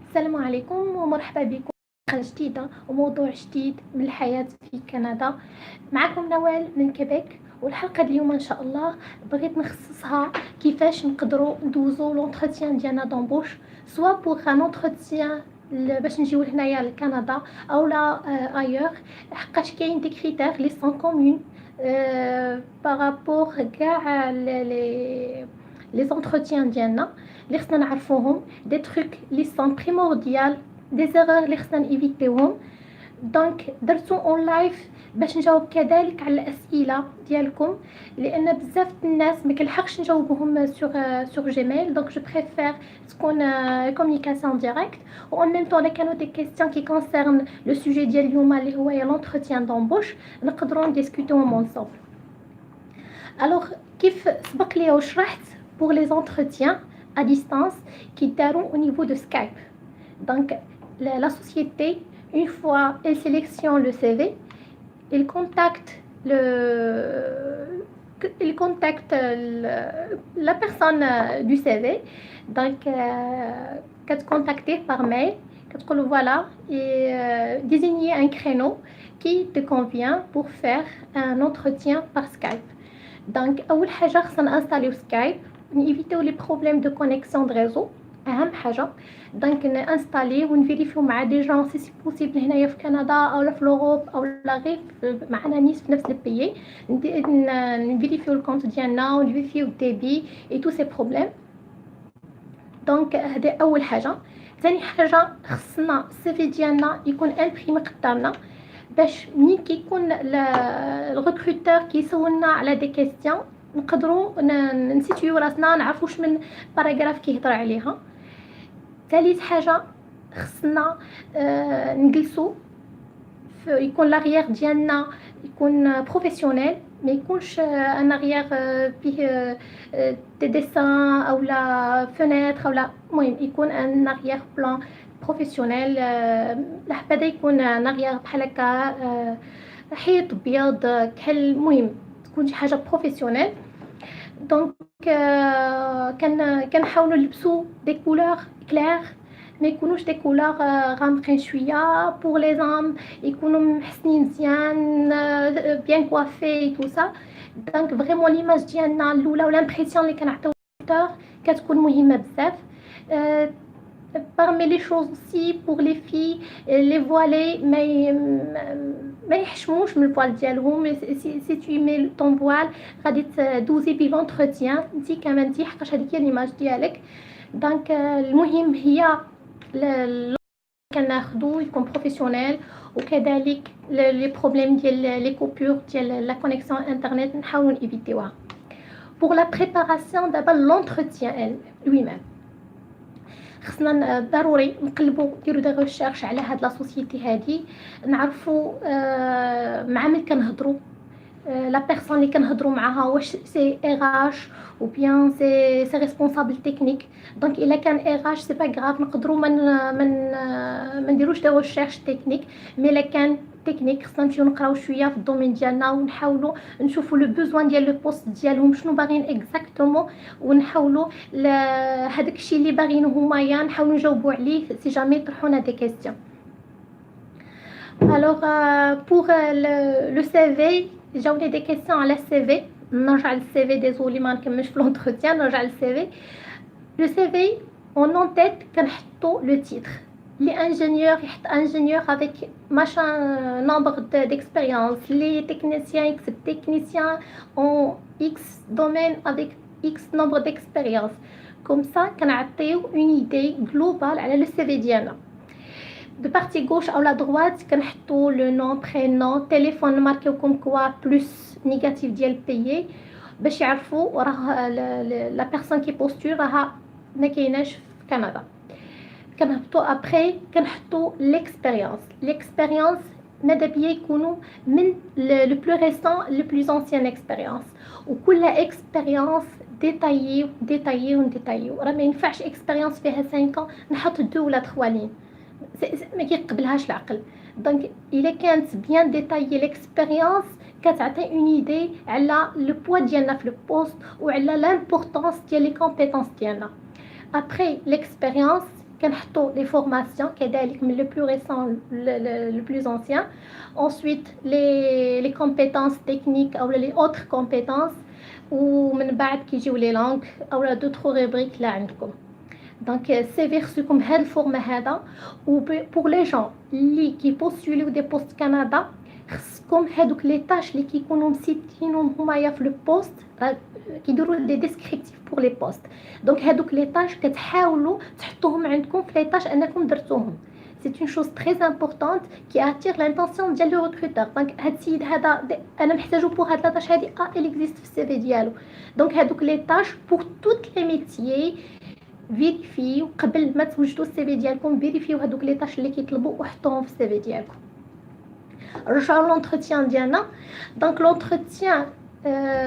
السلام عليكم ومرحبا بكم في حلقة جديدة وموضوع جديد من الحياة في كندا. معكم نوال من كيبيك، والحلقة اليوم ان شاء الله بغيت نخصصها كيفاش نقدروا ندوزو لونتروتيان ديالنا دومبوش، سوا بوغ ان اونتروتيان باش نجيو لهنايا لكندا او لا ايور، حقاش كاين دي كريتير لي سون كومون بارابور كاع لي زونتروتيان ديالنا اللي خصنا نعرفوهم، دي تروك لي سون بريمورديال، دي زيرور اللي خصنا نيفيتيوهم. دونك درتو اون لايف باش نجاوب كذلك على الاسئله ديالكم، لان بزاف الناس ما كنلحقش نجاوبهم سور جيميل. دونك جو بريفير تكون كومونيكاسيون ديريكت، و ان ميم طون كانوا دي كيستيون كي كونسيرن لو سوجي ديال اليوم اللي هو لونتروتيان دومبوش، نقدروا نديسكوتيوهم اونصومبل. الوغ كيف سبق لي وشرحت pour les entretiens à distance qui daront au niveau de Skype. Donc la société, une fois elle sélectionne le CV, elle contacte la personne du CV. Donc qu'elle contacter par mail, qu'elle voilà, et désigner un créneau qui te convient pour faire un entretien par Skype. Donc أول حاجة خصنا نانستاليو سكايب، نيفيتيو لي بروبليم دو كونيكسيون دو ريزو، اهم حاجه. دونك نانستالي ونفيريفيو مع دي جون سي بوسيبل هنايا في كندا او في لوروب او لا غير معنا نيس في نفس البيي، نفيريفيو الكونت ديالنا ونفيريفيو الديبي اي تو سي بروبليم. دونك هذه اول حاجه. ثاني حاجه خصنا السيفي ديالنا يكون امبريمي قدامنا، باش ملي كيكون الريكروتور كيسولنا على دي كيستيون نقدروا نسيتيو راسنا، نعرفوا واش من باراغراف كيهضر عليها. ثالث حاجه خصنا نجلسوا يكون لاغيير ديالنا يكون بروفيسيونيل، ما يكونش ان اغيير فيه دي ديسان او لا فناتر او لا، المهم يكون ان اغيير بلان بروفيسيونيل. لحبذا يكون ان اغيير بحال هكا حيط بيض كحل، المهم تكون شي حاجه بروفيسيونيل. دونك كنحاولوا نلبسوا دي كولور كلير، ما يكونوش دي كولور غامقين شويه. بور لي زام يكونوا محسنين مزيان، بيان كوافي تو سا. دونك فريمون ليماج ديالنا الاولى ولا امبريسيون اللي كنعطيو كتكون مهمه بزاف. Parmi les choses aussi pour les filles, les voilées ما يحشموش من الفوال ديالهم. سي تو مي طون فوال غادي تدوزي بي لونتروتيان انت كمان انت، حقاش هذيك هي ليماج ديالك. دونك المهم هي كناخذو يكون بروفيسيونيل، وكذلك لي بروبليم ديال لي كوبور ديال لا كونيكسيون انترنت نحاولوا نيفيتيوها. pour la préparation دابا لونتروتيان lui même خصنا ضروري نقلبوا نديروا دي ريشيرش على هاد لا سوسيتي هادي، نعرفوا مع من كنهضروا، لا بيرسون اللي كنهضروا معاها واش سي اش او بيان سي ريسبونسابل تكنيك. دونك الا كان اش سي با غراف، نقدروا ما نديروش دي ريشيرش تكنيك، مي الا كان تكنيك خصنا نمشيو نقراو شويه في الدومين ديالنا ونحاولوا نشوفوا لو بوزوان ديال لو بوست ديالهم شنو باغيين اكزاكتومون، ونحاولوا هذاك الشيء اللي باغيين هما نحاولوا نجاوبوا عليه سي جامي يطرحونا دي كيستيون. الوغ بور لو سي في جاوني دي كيستيون على السي في. نرجع للسي في، ديزولي ما نكملش في لونتروتيان، نرجع للسي في. لو سي في اون اون تيت كنحطوا لو تيتر. Les ingénieurs يحط ingénieur avec machin nombre d'expérience, les techniciens x techniciens ont x domaine avec x nombre d'expérience. Comme ça كنعطيو une idée globale على le CV ديالنا. de partie gauche ou la droite كنحطو le nom prénom téléphone ماركيو comme quoi plus négatif ديال payer باش يعرفوا راه la personne qui postule راها ما كايناش في كندا. كنهبطوا ابري كنحطوا ليكسبيريونس ماذا بيا يكونوا من لو بلو ريسون لو بلو انسيان اكسبيريونس، وكل اكسبيريونس ديتايي راه ما ينفعش اكسبيريونس فيها 5 نحط 2 ولا 3 لين، ما كيقبلهاش العقل. دونك الا كانت بيان ديتايي ليكسبيريونس كتعطي اون ايدي على لو بوا ديالنا في لو بوست وعلى لامبورطونس ديال لي كومبيتونس ديالنا. ابري ليكسبيريونس كنحطوا les formations كذلك من le plus récent le plus ancien. Ensuite les compétences techniques ou les autres compétences, ومن بعد كيجيو les langues ou d'autres rubriques اللي عندكم. Donc c'est versé هاد الفورمه هذا. و pour les gens اللي كيبوستوليو دي بوست كندا خصكم هادوك لي طاش اللي كيكونوا مسيتينهم همايا في البوست كيديروا دي ديسكريبتيف بور لي بوست. دونك هادوك لي طاش كتحاولوا تحطوهم عندكم في لي طاش انكم درتوهم. سي اون شوز تري امبورطونت كي اتير لانتونسيون ديال لو ريكروتور. دونك هاد السيد هذا انا محتاجو بور هاد لا طاش هادي ال اكزيست في السي في ديالو. دونك هادوك لي طاش بور توت لي ميتيي فيريفيو قبل ما توجدوا السي في ديالكم. فيريفيو هادوك لي طاش اللي كيطلبوا وحطوهم في السي في ديالكم. رجعوا لونتروتيان ديالنا. دونك لونتروتيان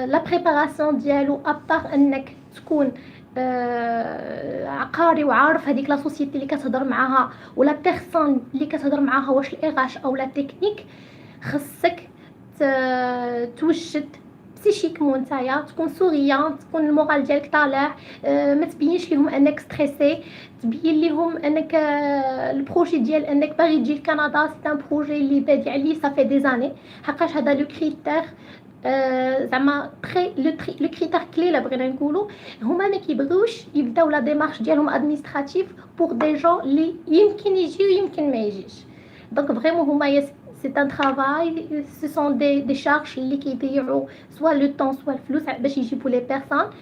لا بريباراسيون ديالو ابار انك تكون عقاري وعارف هذيك لا سوسيتي اللي كتهضر معاها ولا بيرسون اللي كتهضر معاها واش الاغاش او لا تكنيك. خصك توجد بسيشيكمون نتايا تكون سوريان، تكون المورال ديالك طالع، ما تبينش لهم انك ستريسي، تبين لهم انك البروجي ديال انك باغي تجي لكندا سي ان بروجي اللي بادي عليه صافي دي زاني. حقاش هذا لو كريتير زعما لو كريتير كلي لا بغينا نقولوا هما ما كيبغيوش يبداو لا ديمارش ديالهم ادمينستراتيف بور دي جون اللي يمكن يجي ويمكن ما يجيش. دونك فريمون هما c'est un travail, ce sont des charges اللي كيضيعوا soit le temps soit الفلوس باش يجيبوا les personnes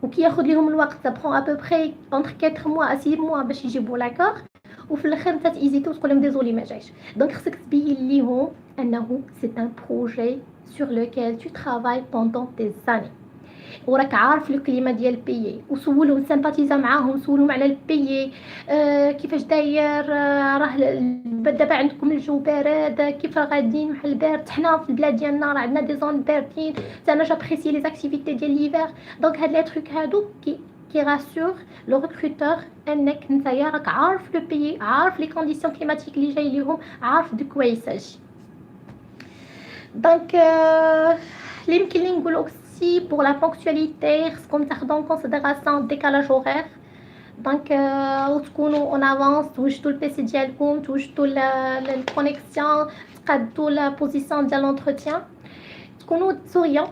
وكياخذ لهم الوقت. ça prend à peu près entre 4 mois à 6 mois باش يجيبوا لاكور وفي الاخر انت تيزيتي وتقول لهم ديزولي ما جايش. دونك خصك تبين ليهم انه c'est un projet sur lequel tu travailles pendant des années وراك عارف لو كليما ديال البيي وسولهم سامباتيزا معاهم، سولهم على البيي كيفاش داير، راه دابا عندكم الجو بارد كيف غاديين مع البرد. حنا في البلاد ديالنا راه عندنا دي زون باردين، انا جابريسي لي اكتيفيتي ديال ليفر. دونك هاد لي تروك هادو كي راسور لو ريكروتور انك نتايا راك عارف لو بيي، عارف لي كونديسيون كليماتيك اللي جاي ليهم، عارف دو كوا يساجي. دونك اللي يمكن لي نقولو pour la ponctualité خصكم تاخذوا en considération décalage horaire. دونك وتكونوا اون افونس، توجدوا البيسي ديالكم، توجدوا الكونيكسيون، تقادوا لا بوزيسيون ديال لونتروتيان، تكونوا سوريان،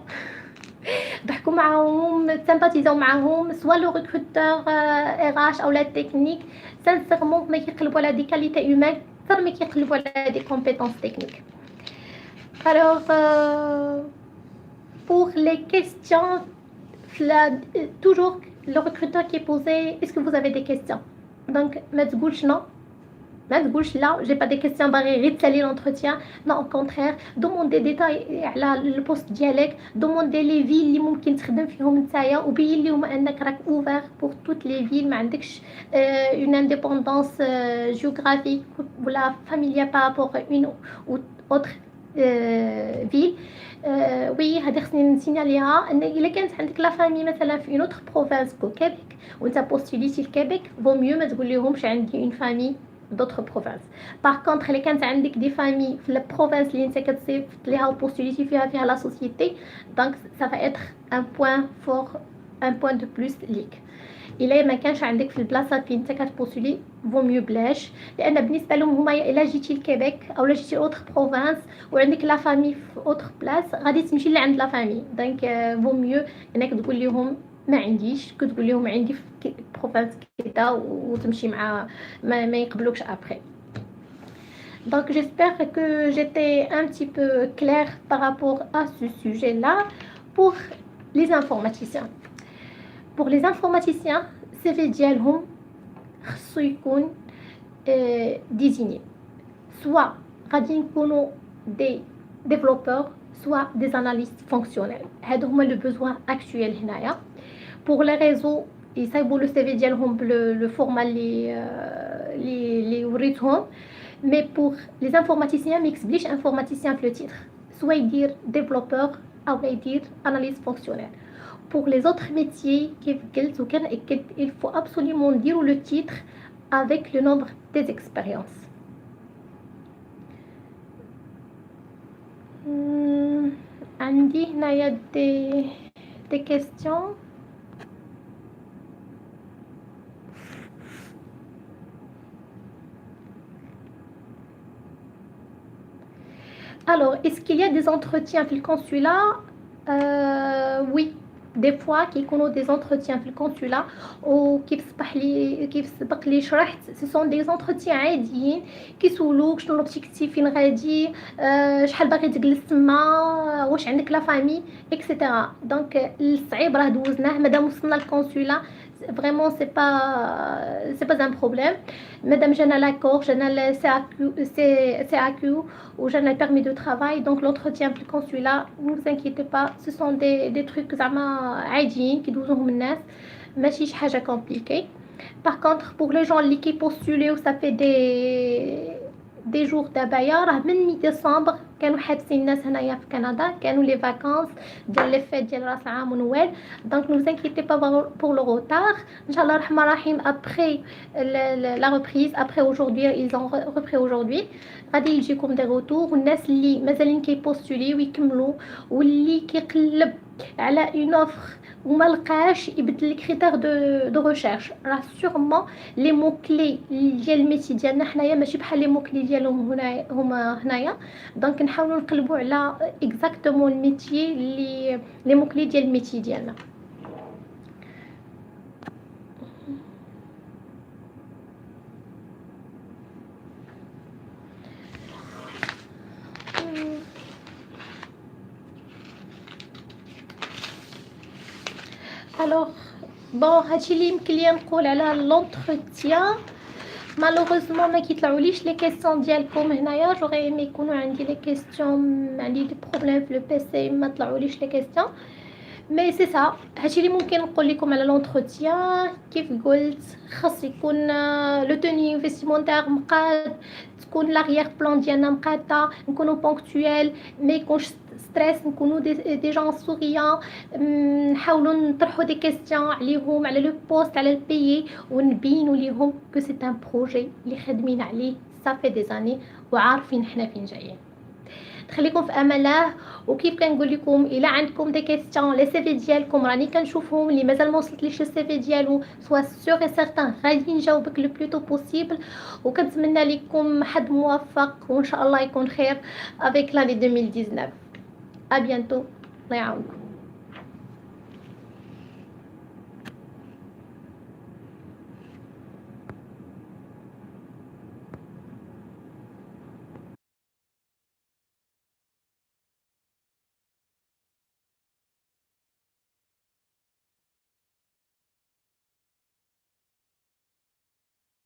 ضحكوا معاهم، تسامباتيزاو معاهم سوا لو ريكروتور RH او لا تكنيك. سانسيرمون ما كيقلبوا على دي كاليتي هيومان اكثر ما كيقلبوا على دي كومبيتونس تكنيك. alors pour les questions, toujours le recruteur qui est posé, est-ce que vous avez des questions? Donc, ما تقولش non, ما تقولش لا j'ai pas des questions باغي غير تسالي l'entretien. non au contraire demandez détails على البوست ديالك، demandez les villes اللي ممكن تخدم فيهم نتايا وبين لهم انك راك اوفر pour toutes les villes، ما عندكش une indépendance géographique ولا familiale par rapport à une ou autre ville. وي هذه خصني نسيناليها ان الا كانت عندك لا فامي مثلا في اون اوتر بروفانس كو كيبيك وانت بوستوليتي لكيبيك فو ميو ما تقول لهمش عندي اون فامي دوطخ بروفانس. باغ كونطخ الا كانت عندك دي فامي في البروفانس اللي انت كتصيفط ليها وبوستوليتي فيها لا سوسيتي، دونك سا فا اتر ان بوين فور، ان بوين دو بلوس ليك. الا ما كانش عندك في البلاصه فين انت كتبوستولي فو ميو بلاش، لان بالنسبه لهم هما الا جيتي لكيبيك او جيتي اوتر بروفانس وعندك لا فامي في اوتر بلاص غادي تمشي لعند لا فامي. دونك فو ميو انك تقول لهم ما عنديش، كتقول لهم عندي في بروفانس كذا وتمشي مع ما يقبلوكش ابري. Donc j'espère que j'étais un petit peu claire par rapport à ce sujet-là. Pour les informaticiens, pour les informaticiens CV ديالهم خصو يكون désigné soit غادي نكونوا des développeurs soit des analystes fonctionnels. هادو هما لو besoin actuel هنايا. pour les réseaux يصايبوا لو CV ديالهم بلو فورما اللي وريتهم. mais pour les informaticiens ما يكتبليش informaticien في le titre، soit يدير développeur او يدير analyste fonctionnel. pour les autres métiers كيف قلت وكان أكد il faut absolument dire le titre avec le nombre des expériences. عندي هنايا des questions. Alors, est-ce qu'il y a des entretiens في الconsulat? Oui. Des fois كيكونوا des entretiens في الconsulat كيف سبق لي شرحت ce sont des entretiens عاديين كيسولوك شنو l'objectif فين غادي شحال باغي تجلس تما واش عندك لا فامي اكسيتيرا دونك الصعيب راه دوزناه مادام وصلنا للكونسولا فريمون سي با ان بروبليم مادام جانا لاكور جانا سي ا كيو وجانا permis de travail donc l'entretien في الكونسولا ne vous inquiétez pas ce sont des trucs زعما عاديين كيدوزوهم الناس ماشي شي حاجه compliquée. Par contre pour les gens اللي كيبوستوليو ça fait des jours دابايا راه من مي ديسمبر كانوا حابسين الناس هنايا في كندا كانوا لي فاكانس ديال لي فيت ديال راس العام ونوال دونك نو انكيتي با بور لو روتار ان شاء الله الرحمن الرحيم ابري لا ريبريز ابري اaujourd'hui ils ont repris aujourd'hui غادي يجيكم دي روتور والناس اللي مازالين كيبوستولي ويكملوا واللي كيقلب على اون اوفر وما لقاش يبدل لي كريتير دو ريشيرش راه سيغمون لي مو كلي ديال الميتي ديالنا حنايا ماشي بحال لي مو كلي ديالهم هما هنايا دونك نحاولوا نقلبوا على اكزاكتومون الميتي اللي لي مو كلي ديال الميتي ديالنا. alors bon هادشي اللي يمكن ليا نقول على لونتروتيان مالوغوزمون ما كيطلعوليش لي كيسيون ديالكم هنايا جوغي ايمي يكونوا عندي لي كيسيون عندي دي بروبليم في لو بيسي ما طلعوليش لي كيسيون مي سي سا هادشي اللي ممكن نقول لكم على لونتروتيان كيف قلت خاص يكون لو توني فيستيمونتير مقاد تكون لاغيير بلان ديالنا مقاده نكونوا بونكتويل ما يكونش ستريس نكونوا دي جون سوريان نحاولوا نطرحوا دي كيسيون عليهم على لو بوست على البيي ونبينوا ليهم كو سي ان بروجي اللي خادمين عليه صافي دي زاني وعارفين حنا فين جايين. تخليكم في امان الله وكيف كنقول لكم الا عندكم دي كيسيون لي سي في ديالكم راني كنشوفهم اللي مازال ما وصلتليش السي في ديالو سوا سيغ اي سيغتان غادي نجاوبك لو بلوتو بوسيبل وكنتمنى لكم حد موفق وان شاء الله يكون خير افيك لاني 2019. À bientôt. الله يعاونكم.